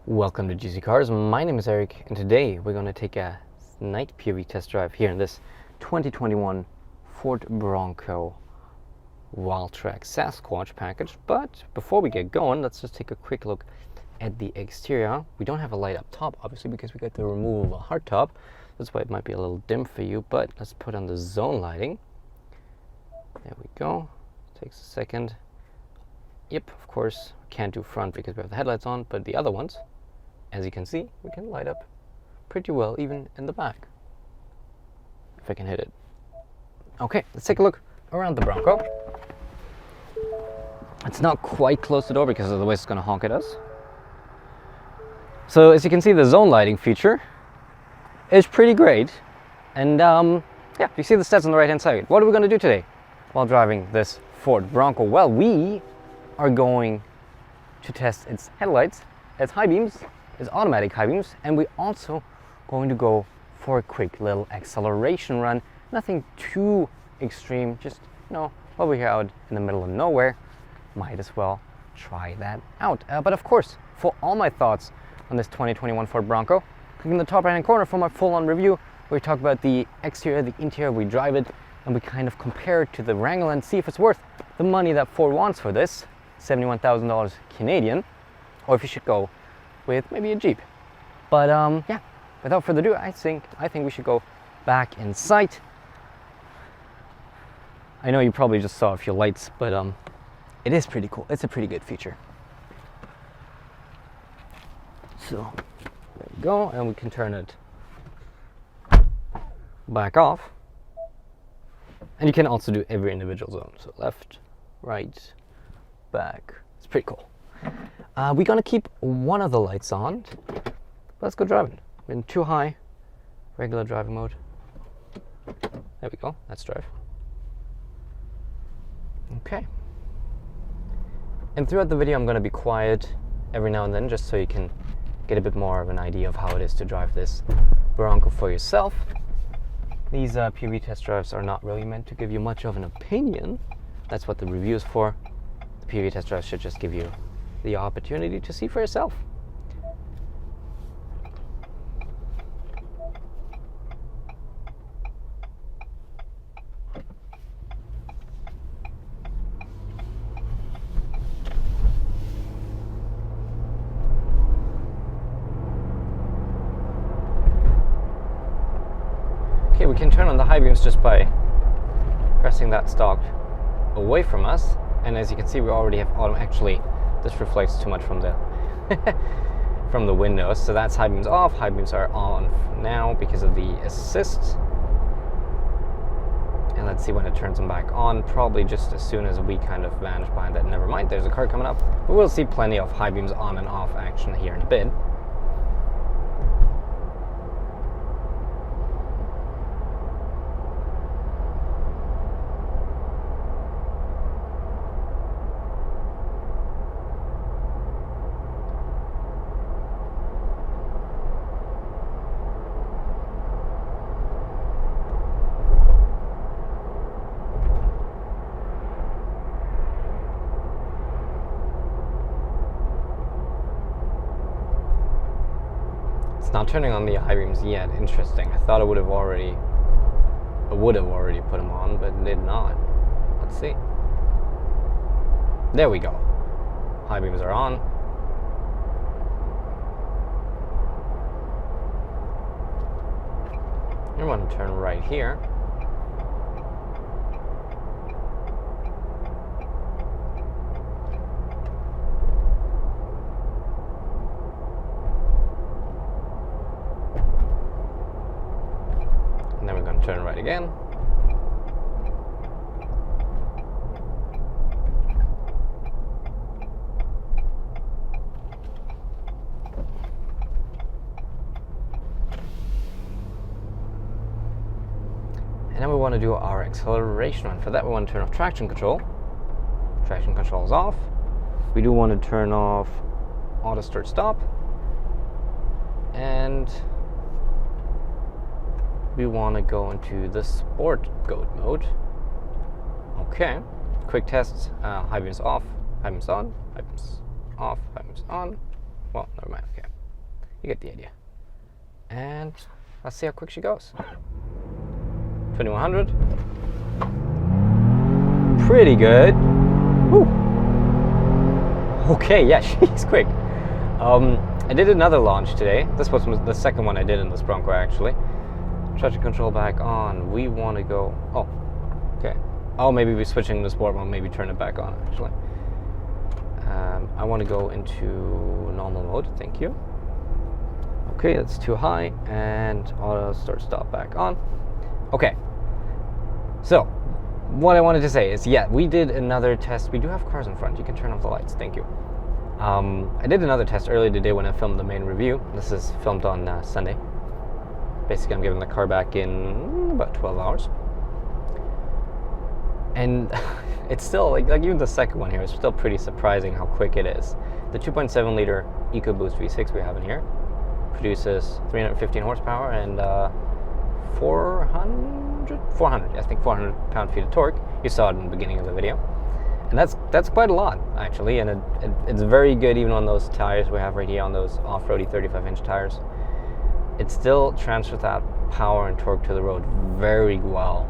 Welcome to GCCars. My name is Eric, and today we're going to take a night POV test drive here in this 2021 Ford Bronco Wildtrack Sasquatch package. But before we get going, let's just take a quick look at the exterior. We don't have a light up top, obviously, because we got the removable hardtop. That's why it might be a little dim for you, but let's put on the zone lighting. There we go. Takes a second. Yep, of course, can't do front because we have the headlights on, but the other ones, as you can see, we can light up pretty well even in the back, if I can hit it. Okay, let's take a look around the Bronco. It's not quite close to the door because otherwise it's going to honk at us. So as you can see, the zone lighting feature is pretty great. And yeah, you see the stats on the right hand side. What are we going to do today while driving this Ford Bronco? Well, we are going to test its headlights, its high beams, its automatic high beams, and we're also going to go for a quick little acceleration run. Nothing too extreme, just, you know, while we're here out in the middle of nowhere, might as well try that out. But of course, for all my thoughts on this 2021 Ford Bronco, click in the top right hand corner for my full-on review, where we talk about the exterior, the interior, we drive it, and we kind of compare it to the Wrangler and see if it's worth the money that Ford wants for this, $71,000 Canadian, or if you should go with maybe a Jeep. But yeah, without further ado, I think we should go back inside. I know you probably just saw a few lights, but it is pretty cool. It's a pretty good feature. So there we go, and we can turn it back off. And you can also do every individual zone. So left, right, back. It's pretty cool. We're gonna keep one of the lights on. Let's go driving. We're in too high, regular driving mode. There we go. Let's drive. Okay. And throughout the video, I'm gonna be quiet every now and then, just so you can get a bit more of an idea of how it is to drive this Bronco for yourself. These POV test drives are not really meant to give you much of an opinion. That's what the review is for. The POV test drive should just give you the opportunity to see for yourself. Okay, we can turn on the high beams just by pressing that stalk away from us. And as you can see, we already have auto. Actually, this reflects too much from the from the windows. So that's high beams off. High beams are on now because of the assist. And let's see when it turns them back on. Probably just as soon as we kind of vanish behind that. Never mind, there's a car coming up. But we'll see plenty of high beams on and off action here in a bit. Not turning on the high beams yet. Interesting. I thought it would have already put them on, but it did not. Let's see. There we go. High beams are on. You want to turn right here. And then we're going to turn right again. And then we want to do our acceleration run. For that, we want to turn off traction control. Traction control is off. We do want to turn off auto start stop. And we want to go into the sport goat mode. Okay, quick tests. High beams off, high beams on, high beams off, high beams on. Well, never mind. Okay, You get the idea. And let's see how quick she goes. 2100. Pretty good. Woo. Okay, yeah, she's quick. I did another launch today. This was the second one I did in this Bronco, actually. Traction control back on. We want to go... Oh, okay. Oh, maybe we're switching the sport mode. Maybe turn it back on, actually. I want to go into normal mode. Thank you. Okay, that's too high. And auto start stop back on. Okay. So, what I wanted to say is, yeah, we did another test. We do have cars in front. You can turn off the lights. Thank you. I did another test earlier today when I filmed the main review. This is filmed on Sunday. Basically, I'm giving the car back in about 12 hours. And it's still, like even the second one here is still pretty surprising how quick it is. The 2.7 liter EcoBoost V6 we have in here produces 315 horsepower and 400, I think 400 pound-feet of torque. You saw it in the beginning of the video. And that's quite a lot, actually, and it's very good even on those tires we have right here, on those off-roady 35-inch tires. It still transfers that power and torque to the road very well.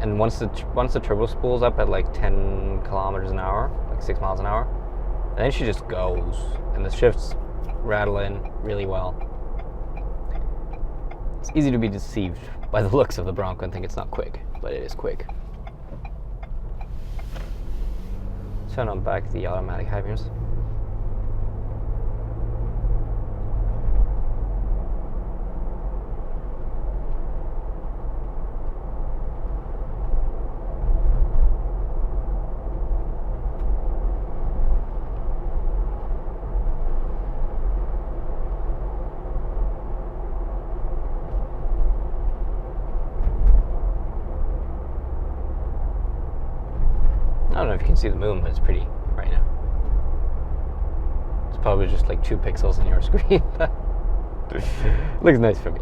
And once the turbo spools up at like 10 kilometers an hour, like 6 miles an hour, then she just goes, and the shifts rattle in really well. It's easy to be deceived by the looks of the Bronco and think it's not quick, but it is quick. Turn on back the automatic high beams. I don't know if you can see the moon, but it's pretty right now. It's probably just like 2 pixels on your screen. Looks nice for me.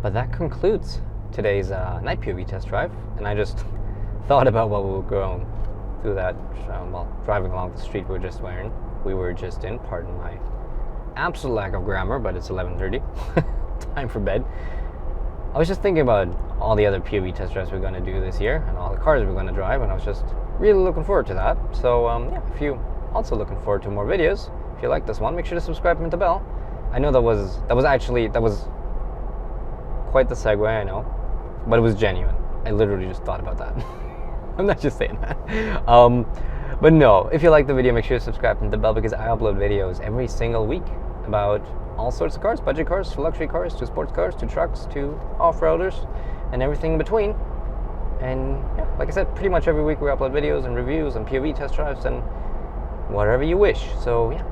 But that concludes today's night POV test drive, and I just thought about what we were going through that while driving along the street we were just in. Pardon my absolute lack of grammar, but it's 11:30, time for bed. I was just thinking about all the other POV test drives we're going to do this year and all the cars we're going to drive, and I was just really looking forward to that. So yeah, if you also looking forward to more videos, if you like this one, make sure to subscribe and hit the bell. I know that was quite the segue, I know, but it was genuine. I literally just thought about that. I'm not just saying that. But no, if you like the video, make sure to subscribe and hit the bell, because I upload videos every single week about all sorts of cars, budget cars, to luxury cars, to sports cars, to trucks, to off-roaders, and everything in between. And yeah, like I said, pretty much every week we upload videos and reviews and POV test drives, and whatever you wish. So yeah,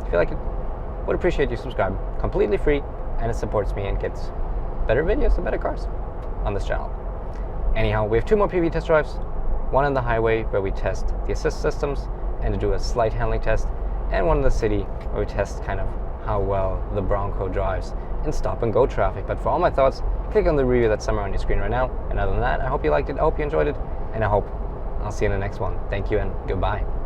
if you like it, would appreciate you subscribe. Completely free, and it supports me and gets better videos and better cars on this channel. Anyhow, we have 2 more POV test drives. One on the highway where we test the assist systems and to do a slight handling test, and one in the city where we test kind of how well the Bronco drives in stop and go traffic. But for all my thoughts, click on the review that's somewhere on your screen right now. And other than that, I hope you liked it, I hope you enjoyed it, and I hope I'll see you in the next one. Thank you and goodbye.